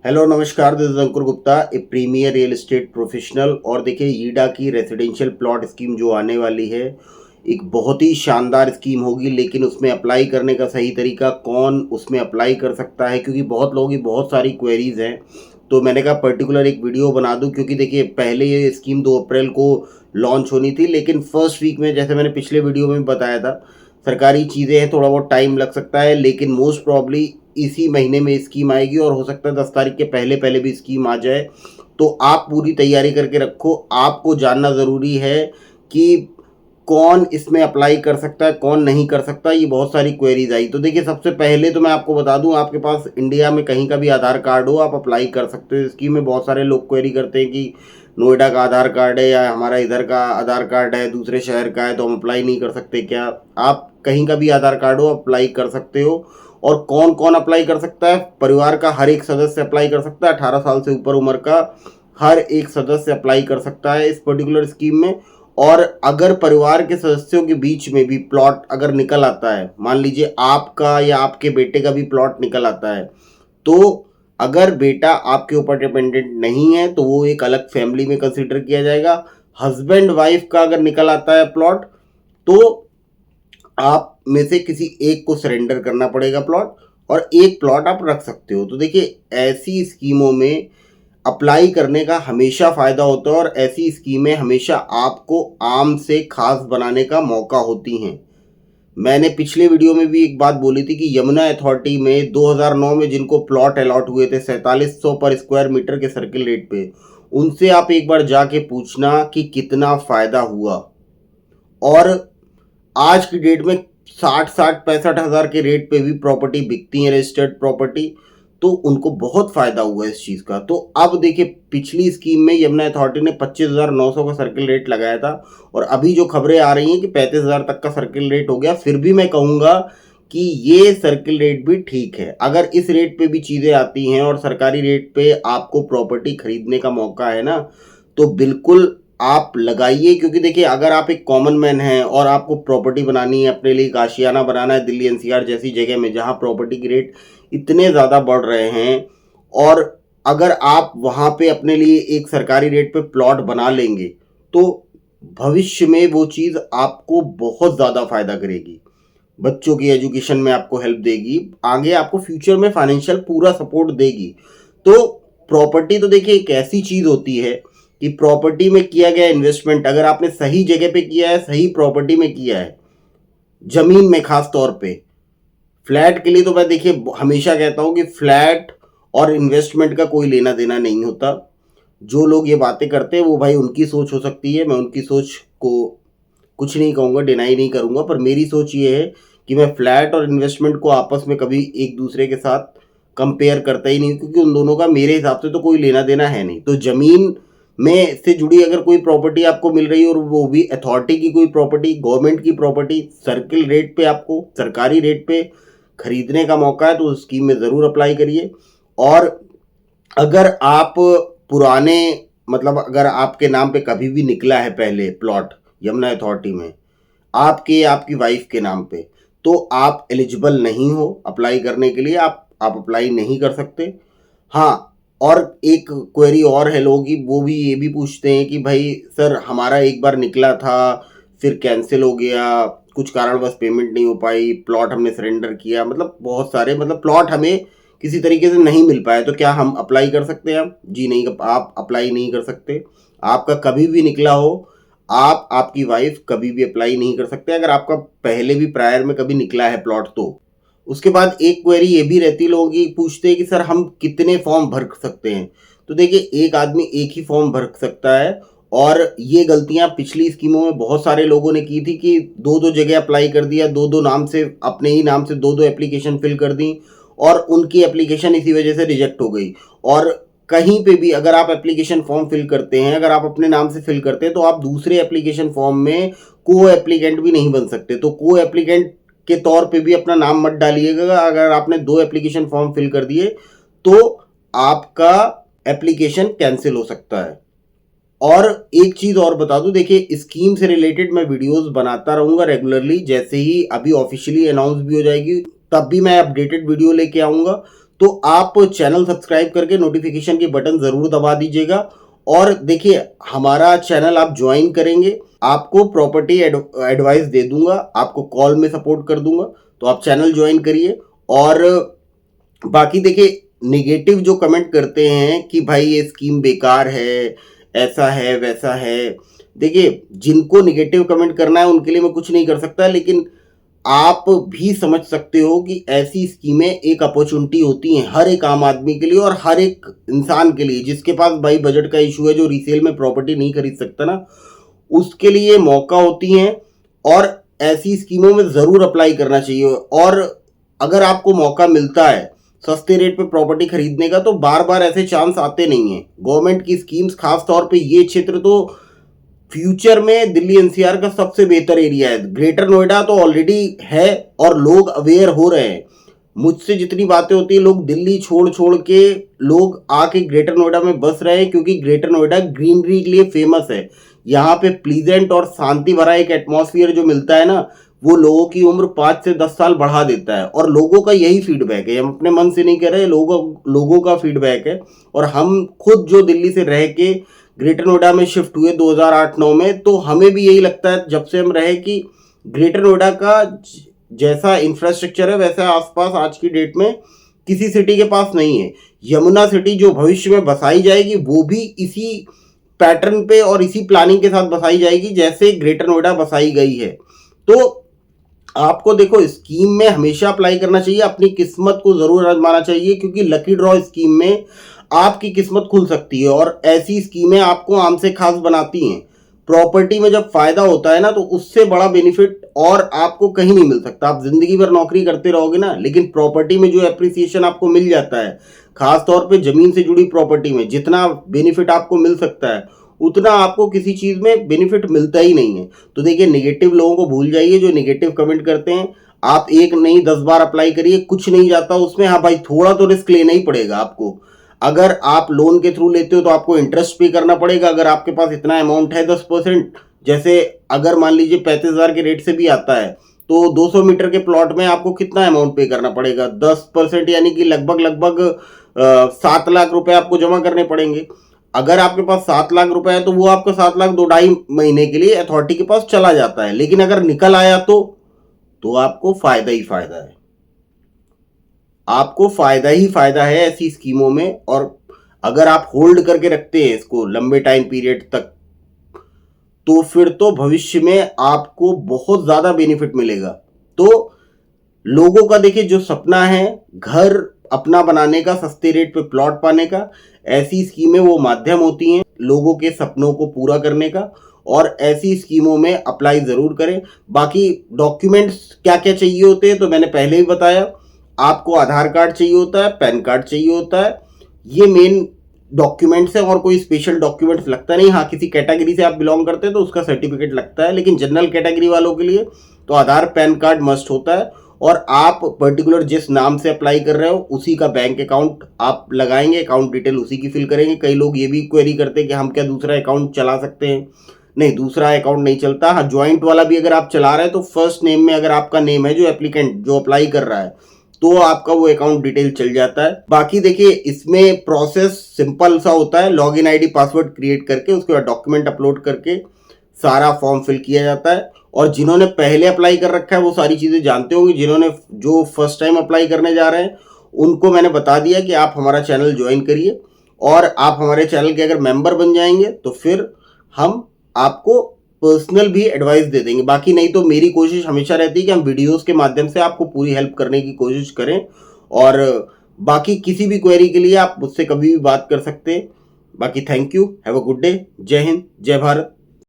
Hello नमस्कार, this is Ankur Gupta, a premier real estate professional. और देखिए ईडा की रेजिडेंशियल प्लॉट स्कीम जो आने वाली है, एक बहुत ही शानदार स्कीम होगी। लेकिन उसमें अप्लाई करने का सही तरीका, कौन उसमें अप्लाई कर सकता है, क्योंकि बहुत लोगों की बहुत सारी क्वेरीज हैं। तो मैंने कहा पर्टिकुलर एक वीडियो बना दूं, क्योंकि देखिए पहले ये स्कीम 2 अप्रैल को लॉन्च होनी थी, लेकिन फर्स्ट वीक में, जैसे मैंने पिछले वीडियो में बताया था, सरकारी चीज़ें हैं, थोड़ा बहुत टाइम लग सकता है। लेकिन मोस्ट प्रॉब्ली इसी महीने में स्कीम आएगी और हो सकता है 10 तारीख के पहले पहले भी स्कीम आ जाए। तो आप पूरी तैयारी करके रखो। आपको जानना ज़रूरी है कि कौन इसमें अप्लाई कर सकता है, कौन नहीं कर सकता। ये बहुत सारी क्वेरीज आई। तो देखिए सबसे पहले तो मैं आपको बता दूं, आपके पास इंडिया में कहीं का भी आधार कार्ड हो, आप अप्लाई कर सकते हो स्कीम में। बहुत सारे लोग क्वेरी करते हैं कि नोएडा का आधार कार्ड है या हमारा इधर का आधार कार्ड है, दूसरे शहर का है, तो हम अप्लाई नहीं कर सकते क्या? आप कहीं का भी आधार कार्ड हो, अप्लाई कर सकते हो। और कौन कौन अप्लाई कर सकता है? परिवार का हर एक सदस्य अप्लाई कर सकता है। 18 साल से ऊपर उम्र का हर एक सदस्य अप्लाई कर सकता है इस पर्टिकुलर स्कीम में। और अगर परिवार के सदस्यों के बीच में भी प्लॉट अगर निकल आता है, मान लीजिए आपका या आपके बेटे का भी प्लॉट निकल आता है, तो अगर बेटा आपके ऊपर डिपेंडेंट नहीं है तो वो एक अलग फैमिली में कंसिडर किया जाएगा। हस्बैंड वाइफ का अगर निकल आता है प्लॉट, तो आप में से किसी एक को सरेंडर करना पड़ेगा प्लॉट, और एक प्लॉट आप रख सकते हो। तो देखिए ऐसी स्कीमों में अप्लाई करने का हमेशा फ़ायदा होता है, और ऐसी स्कीमें हमेशा आपको आम से खास बनाने का मौका होती हैं। मैंने पिछले वीडियो में भी एक बात बोली थी कि यमुना अथॉरिटी में 2009 में जिनको प्लॉट अलॉट हुए थे 4700 पर स्क्वायर मीटर के सर्किल रेट पे, उनसे आप एक बार जाके पूछना कि कितना फ़ायदा हुआ। और आज की डेट में 60-65 हज़ार के रेट पे भी प्रॉपर्टी बिकती है, रजिस्टर्ड प्रॉपर्टी। तो उनको बहुत फ़ायदा हुआ इस चीज़ का। तो अब देखिए पिछली स्कीम में यमुना अथॉरिटी ने 25,900 का सर्किल रेट लगाया था, और अभी जो खबरें आ रही हैं कि 35,000 तक का सर्किल रेट हो गया। फिर भी मैं कहूँगा कि ये सर्किल रेट भी ठीक है। अगर इस रेट पे भी चीज़ें आती हैं और सरकारी रेट पे आपको प्रॉपर्टी खरीदने का मौका है ना, तो बिल्कुल आप लगाइए। क्योंकि देखिए अगर आप एक कॉमन मैन हैं और आपको प्रॉपर्टी बनानी है, अपने लिए एक आशियाना बनाना है दिल्ली एनसीआर जैसी जगह में, जहां प्रॉपर्टी के रेट इतने ज़्यादा बढ़ रहे हैं, और अगर आप वहां पे अपने लिए एक सरकारी रेट पे प्लॉट बना लेंगे, तो भविष्य में वो चीज़ आपको बहुत ज़्यादा फ़ायदा करेगी। बच्चों की एजुकेशन में आपको हेल्प देगी, आगे आपको फ्यूचर में फाइनेंशियल पूरा सपोर्ट देगी। तो प्रॉपर्टी तो देखिए एक ऐसी चीज़ होती है कि प्रॉपर्टी में किया गया इन्वेस्टमेंट, अगर आपने सही जगह पे किया है, सही प्रॉपर्टी में किया है, जमीन में खास तौर पे, फ्लैट के लिए तो मैं देखिए हमेशा कहता हूं कि फ्लैट और इन्वेस्टमेंट का कोई लेना देना नहीं होता। जो लोग ये बातें करते हैं वो भाई उनकी सोच हो सकती है, मैं उनकी सोच को कुछ नहीं कहूँगा, डिनाई नहीं करूँगा। पर मेरी सोच ये है कि मैं फ्लैट और इन्वेस्टमेंट को आपस में कभी एक दूसरे के साथ कंपेयर करता ही नहीं, क्योंकि उन दोनों का मेरे हिसाब से तो कोई लेना देना है नहीं। तो ज़मीन में से जुड़ी अगर कोई प्रॉपर्टी आपको मिल रही है, और वो भी अथॉरिटी की कोई प्रॉपर्टी, गवर्नमेंट की प्रॉपर्टी, सर्किल रेट पे आपको सरकारी रेट पे खरीदने का मौका है, तो उस स्कीम में ज़रूर अप्लाई करिए। और अगर आप पुराने, मतलब अगर आपके नाम पे कभी भी निकला है पहले प्लॉट यमुना अथॉरिटी में, आपके आपकी वाइफ के नाम पे, तो आप एलिजिबल नहीं हो अप्लाई करने के लिए। आप अप्लाई नहीं कर सकते। हाँ, और एक क्वेरी और है लोगों की, वो भी ये भी पूछते हैं कि भाई सर हमारा एक बार निकला था, फिर कैंसिल हो गया, कुछ कारणवश पेमेंट नहीं हो पाई, प्लॉट हमने सरेंडर किया, मतलब बहुत सारे, मतलब प्लॉट हमें किसी तरीके से नहीं मिल पाया, तो क्या हम अप्लाई कर सकते हैं? जी नहीं, आप अप्लाई नहीं कर सकते। आपका कभी भी निकला हो, आप आपकी वाइफ कभी भी अप्लाई नहीं कर सकते, अगर आपका पहले भी प्रायर में कभी निकला है प्लॉट तो। उसके बाद एक क्वेरी ये भी रहती है, लोगों की पूछते हैं कि सर हम कितने फॉर्म भर सकते हैं? तो देखिए एक आदमी एक ही फॉर्म भर सकता है। और ये गलतियां पिछली स्कीमों में बहुत सारे लोगों ने की थी कि दो दो जगह अप्लाई कर दिया, दो दो नाम से, अपने ही नाम से दो दो एप्लीकेशन फिल कर दी, और उनकी एप्लीकेशन इसी वजह से रिजेक्ट हो गई। और कहीं पे भी अगर आप एप्लीकेशन फॉर्म फिल करते हैं, अगर आप अपने नाम से फिल करते हैं, तो आप दूसरे एप्लीकेशन फॉर्म में को एप्लीकेंट भी नहीं बन सकते। तो को एप्लीकेंट के तौर पे भी अपना नाम मत डालिएगा। अगर आपने 2 एप्लीकेशन फॉर्म फिल कर दिए, तो आपका एप्लीकेशन कैंसिल हो सकता है। और एक चीज़ और बता दूं, देखिए स्कीम से रिलेटेड मैं वीडियोस बनाता रहूँगा रेगुलरली। जैसे ही अभी ऑफिशियली अनाउंस भी हो जाएगी, तब भी मैं अपडेटेड वीडियो लेके आऊँगा। तो आप चैनल सब्सक्राइब करके नोटिफिकेशन की बटन ज़रूर दबा दीजिएगा। और देखिए, हमारा चैनल आप ज्वाइन करेंगे, आपको प्रॉपर्टी एडवाइस दे दूंगा, आपको कॉल में सपोर्ट कर दूंगा, तो आप चैनल ज्वाइन करिए। और बाकी देखिए, नेगेटिव जो कमेंट करते हैं कि भाई ये स्कीम बेकार है, ऐसा है वैसा है, देखिए जिनको नेगेटिव कमेंट करना है उनके लिए मैं कुछ नहीं कर सकता, लेकिन आप भी समझ सकते हो कि ऐसी स्कीमें एक अपॉर्चुनिटी होती हैं हर एक आम आदमी के लिए और हर एक इंसान के लिए जिसके पास भाई बजट का इशू है, जो रीसेल में प्रॉपर्टी नहीं खरीद सकता ना, उसके लिए मौका होती हैं। और ऐसी स्कीमों में ज़रूर अप्लाई करना चाहिए। और अगर आपको मौका मिलता है सस्ते रेट पे प्रॉपर्टी खरीदने का, तो बार बार ऐसे चांस आते नहीं हैं। गवर्नमेंट की स्कीम्स, खास तौर पे ये क्षेत्र तो फ्यूचर में दिल्ली एनसीआर का सबसे बेहतर एरिया है। ग्रेटर नोएडा तो ऑलरेडी है और लोग अवेयर हो रहे हैं। मुझसे जितनी बातें होती है, लोग दिल्ली छोड़ छोड़ के लोग आके ग्रेटर नोएडा में बस रहे हैं, क्योंकि ग्रेटर नोएडा ग्रीनरी के लिए फेमस है। यहाँ पे प्लीजेंट और शांति भरा एक एटमॉस्फेयर जो मिलता है ना, वो लोगों की उम्र 5 से 10 साल बढ़ा देता है। और लोगों का यही फीडबैक है, हम अपने मन से नहीं कह रहे, लोगों का फीडबैक है। और हम खुद जो दिल्ली से रह के ग्रेटर नोएडा में शिफ्ट हुए 2008-9 में, तो हमें भी यही लगता है जब से हम रहे कि ग्रेटर नोएडा का जैसा इंफ्रास्ट्रक्चर है वैसा आसपास आज की डेट में किसी सिटी के पास नहीं है। यमुना सिटी जो भविष्य में बसाई जाएगी, वो भी इसी पैटर्न पे और इसी प्लानिंग के साथ बसाई जाएगी जैसे ग्रेटर नोएडा बसाई गई है। तो आपको देखो, स्कीम में हमेशा अप्लाई करना चाहिए, अपनी किस्मत को जरूर आजमाना चाहिए, क्योंकि लकी ड्रॉ स्कीम में आपकी किस्मत खुल सकती है और ऐसी स्कीमें आपको आम से खास बनाती हैं। प्रॉपर्टी में जब फायदा होता है ना, तो उससे बड़ा बेनिफिट और आपको कहीं नहीं मिल सकता। आप जिंदगी भर नौकरी करते रहोगे ना, लेकिन प्रॉपर्टी में जो एप्रिसिएशन आपको मिल जाता है, खास तौर पे जमीन से जुड़ी प्रॉपर्टी में जितना बेनिफिट आपको मिल सकता है, उतना आपको किसी चीज में बेनिफिट मिलता ही नहीं है। तो देखिए, नेगेटिव लोगों को भूल जाइए जो नेगेटिव कमेंट करते हैं। आप एक नहीं 10 बार अप्लाई करिए, कुछ नहीं जाता उसमें। हाँ भाई, थोड़ा तो रिस्क लेना ही पड़ेगा आपको। अगर आप लोन के थ्रू लेते हो तो आपको इंटरेस्ट पे करना पड़ेगा। अगर आपके पास इतना अमाउंट है 10%, जैसे अगर मान लीजिए 35,000 के रेट से भी आता है, तो 200 मीटर के प्लॉट में आपको कितना अमाउंट पे करना पड़ेगा? 10%, यानी कि लगभग 7 लाख रुपए आपको जमा करने पड़ेंगे। अगर आपके पास 7 लाख रुपए है, तो वो आपका 7 लाख 2-2.5 महीने के लिए अथॉरिटी के पास चला जाता है। लेकिन अगर निकल आया तो आपको फायदा ही फायदा है। आपको फायदा ही फायदा है ऐसी स्कीमों में। और अगर आप होल्ड करके रखते हैं इसको लंबे टाइम पीरियड तक, तो फिर तो भविष्य में आपको बहुत ज्यादा बेनिफिट मिलेगा। तो लोगों का देखिए, जो सपना है घर अपना बनाने का, सस्ते रेट पे प्लॉट पाने का, ऐसी स्कीमें वो माध्यम होती हैं लोगों के सपनों को पूरा करने का। और ऐसी स्कीमों में अप्लाई जरूर करें। बाकी डॉक्यूमेंट्स क्या क्या चाहिए होते हैं तो मैंने पहले ही बताया। आपको आधार कार्ड चाहिए होता है, पैन कार्ड चाहिए होता है, ये मेन डॉक्यूमेंट्स है। और कोई स्पेशल डॉक्यूमेंट्स लगता नहीं। हाँ, किसी कैटेगरी से आप बिलोंग करते हैं तो उसका सर्टिफिकेट लगता है, लेकिन जनरल कैटेगरी वालों के लिए तो आधार पैन कार्ड मस्ट होता है। और आप पर्टिकुलर जिस नाम से अप्लाई कर रहे हो उसी का बैंक अकाउंट आप लगाएंगे, अकाउंट डिटेल उसी की फिल करेंगे। कई लोग ये भी क्वेरी करते हैं कि हम क्या दूसरा अकाउंट चला सकते हैं? नहीं, दूसरा अकाउंट नहीं चलता। हाँ, ज्वाइंट वाला भी अगर आप चला रहे हैं तो फर्स्ट नेम में अगर आपका नेम है, जो एप्लीकेंट जो अप्लाई कर रहा है, तो आपका वो अकाउंट डिटेल चल जाता है। बाकी देखिए, इसमें प्रोसेस सिंपल सा होता है। लॉगिन आईडी पासवर्ड क्रिएट करके उसके बाद डॉक्यूमेंट अपलोड करके सारा फॉर्म फिल किया जाता है। और जिन्होंने पहले अप्लाई कर रखा है वो सारी चीज़ें जानते होंगे। जिन्होंने जो फर्स्ट टाइम अप्लाई करने जा रहे हैं उनको मैंने बता दिया कि आप हमारा चैनल ज्वाइन करिए। और आप हमारे चैनल के अगर मेंबर बन जाएंगे तो फिर हम आपको पर्सनल भी एडवाइस दे देंगे। बाकी नहीं तो मेरी कोशिश हमेशा रहती है कि हम वीडियोस के माध्यम से आपको पूरी हेल्प करने की कोशिश करें। और बाकी किसी भी क्वेरी के लिए आप मुझसे कभी भी बात कर सकते हैं। बाकी thank you, have a good day, जय हिंद, जय भारत।